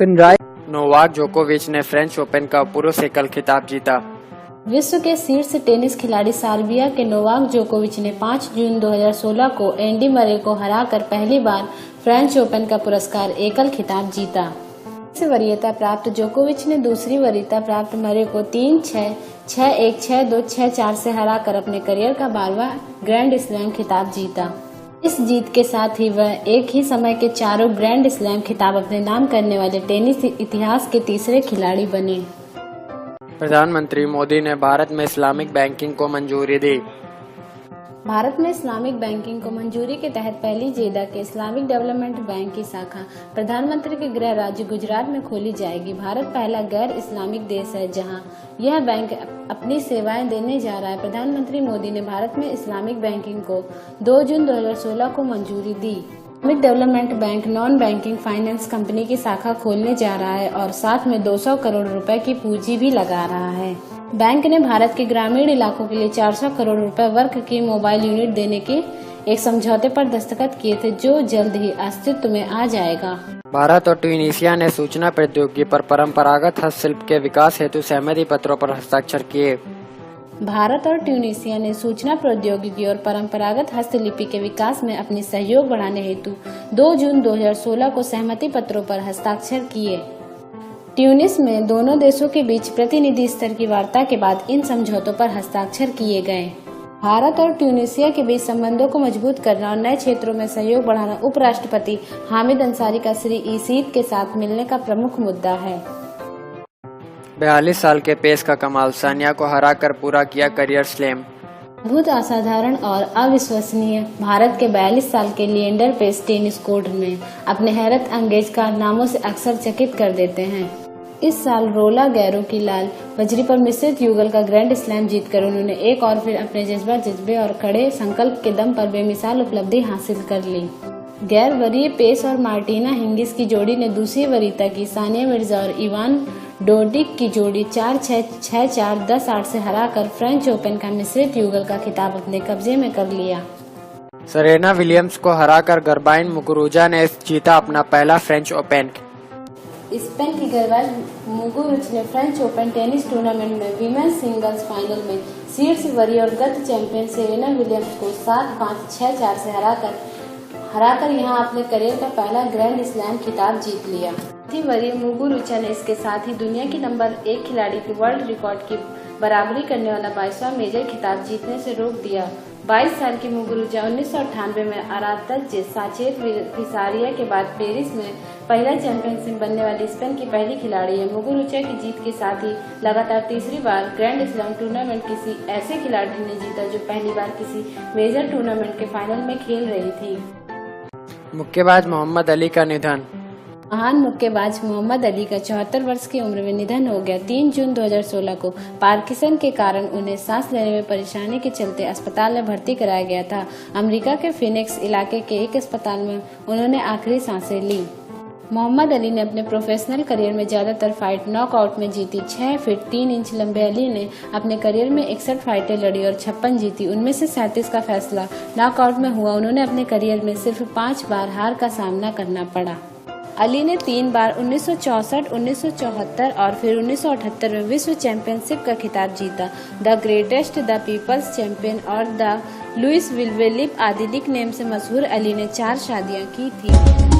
Novak जोकोविच ने French open का पुरुष एकल खिताब जीता। विश्व के शीर्ष टेनिस खिलाड़ी सर्बिया के नोवाक जोकोविच ने 5 जून 2016 को एंडी मरे को हराकर पहली बार फ्रेंच ओपन का पुरस्कार एकल खिताब जीता। इस वरीयता प्राप्त जोकोविच ने दूसरी वरीयता प्राप्त मरे को 3-6, 6-1, 6-2, 6-4 से हराकर अपने करियर का 12वां ग्रैंड स्लैम खिताब जीता। इस जीत के साथ ही वह एक ही समय के चारों ग्रैंड स्लैम खिताब अपने नाम करने वाले टेनिस इतिहास के तीसरे खिलाड़ी बने। प्रधानमंत्री मोदी ने भारत में इस्लामिक बैंकिंग को मंजूरी दी। भारत में इस्लामिक बैंकिंग को मंजूरी के तहत पहली जेदा के इस्लामिक डेवलपमेंट बैंक की शाखा प्रधानमंत्री के गृह राज्य गुजरात में खोली जाएगी। भारत पहला गैर इस्लामिक देश है जहां यह बैंक अपनी सेवाएं देने जा रहा है। प्रधानमंत्री मोदी ने भारत में इस्लामिक बैंकिंग को 2 जून 2016 को मंजूरी दी। Islamic development bank non banking finance company की शाखा खोलने जा रहा है और साथ में 200 करोड़ रुपए की पूंजी भी लगा रहा है। बैंक ने भारत के ग्रामीण इलाकों के लिए 400 करोड़ रुपए वर्ग की मोबाइल यूनिट देने के एक समझौते पर दस्तखत किए थे जो जल्द ही अस्तित्व में आ जाएगा। भारत और ट्यूनीशिया ने सूचना प्रौद्योगिकी पर परंपरागत हस्तशिल्प के विकास हेतु सहमति पत्रों पर हस्ताक्षर किए। भारत और ट्यूनीशिया ने सूचना प्रौद्योगिकी और परंपरागत हस्तलिपि के विकास में अपनी सहयोग बढ़ाने हेतु 2 जून 2016 को सहमति पत्रों पर हस्ताक्षर किए। ट्यूनिस में दोनों देशों के बीच प्रतिनिधि स्तर की वार्ता के बाद इन समझौतों पर हस्ताक्षर किए गए। भारत और ट्यूनीशिया के बीच संबंधों को मजबूत करना और नए क्षेत्रों में सहयोग बढ़ाना उपराष्ट्रपति हामिद अंसारी का श्री ईसीद के साथ मिलने का प्रमुख मुद्दा है। 42 साल के पेस का कमाल, सानिया को हराकर पूरा किया करियर स्लैम। अद्भुत, असाधारण और अविश्वसनीय भारत के 42 साल के लिएंडर पेस टेनिस कोर्ट में अपने हैरत अंगेज कारनामों से अक्सर चकित कर देते हैं। इस साल रोला गैरो की लाल बजरी पर मिश्रित युगल का ग्रैंड स्लैम जीतकर उन्होंने एक और फिर अपने जज्बे और कड़े संकल्प के दम पर बेमिसाल उपलब्धि हासिल कर ली। गैर वरीय पेस और मार्टिना हिंगिस की जोड़ी ने दूसरी वरीयता की सानिया मिर्जा और इवान डोडिक की जोड़ी 4-6, 6-4, 10-8 से हराकर फ्रेंच ओपन का मिश्रित युगल का खिताब अपने कब्जे में कर लिया। सेरेना विलियम्स को हराकर गर्बाइन मुगुरुजा ने जीता अपना पहला फ्रेंच ओपन। स्पेन की गर्बाइन मुगुरुजा ने फ्रेंच ओपन टेनिस टूर्नामेंट में वीमेंस सिंगल्स फाइनल में शीर्ष वरीय और गत चैंपियन सेरेना विलियम्स को 7-5, 6-4 से हराकर यहां अपने करियर का पहला ग्रैंड स्लैम खिताब जीत लिया। वरीय मुगुरुजा ने इसके साथ ही दुनिया की नंबर 1 खिलाड़ी के वर्ल्ड रिकॉर्ड की बराबरी करने वाला 22वां मेजर खिताब जीतने से रोक दिया। 22 साल की मुगुरुजा 1998 में अरात्ज साचेत विसारिया के बाद पेरिस में पहला चैंपियनशिप बनने वाली स्पेन की पहली खिलाड़ी है। मुगुरुजा की जीत के साथ ही लगातार तीसरी बार ग्रैंड स्लैम टूर्नामेंट किसी ऐसे खिलाड़ी ने जीता जो पहली बार किसी मेजर टूर्नामेंट के फाइनल में खेल रही थी। मुक्केबाज मोहम्मद अली का निधन। महान मुक्केबाज मोहम्मद अली का 74 वर्ष की उम्र में निधन हो गया। 3 जून 2016 को पार्किंसन के कारण उन्हें सांस लेने में परेशानी के चलते अस्पताल में भर्ती कराया गया था। अमेरिका के फिनिक्स इलाके के एक अस्पताल में उन्होंने आखिरी सांसें ली। मोहम्मद अली ने अपने प्रोफेशनल करियर में ज्यादातर फाइट नॉकआउट में जीती। 6 फीट 3 इंच लंबे अली ने अपने करियर में 61 फाइटें लड़ी और 56 जीती। उनमें से 37 का फैसला नॉकआउट में हुआ। उन्होंने अपने करियर में सिर्फ 5 बार हार का सामना करना पड़ा। अली ने 3 बार 1964, 1974 और फिर 1978 में विश्व चैंपियनशिप का खिताब जीता। The greatest, the people's champion और द लुइस विल्वेलिप आदि निकनेम से मशहूर अली ने 4 शादियां की थी।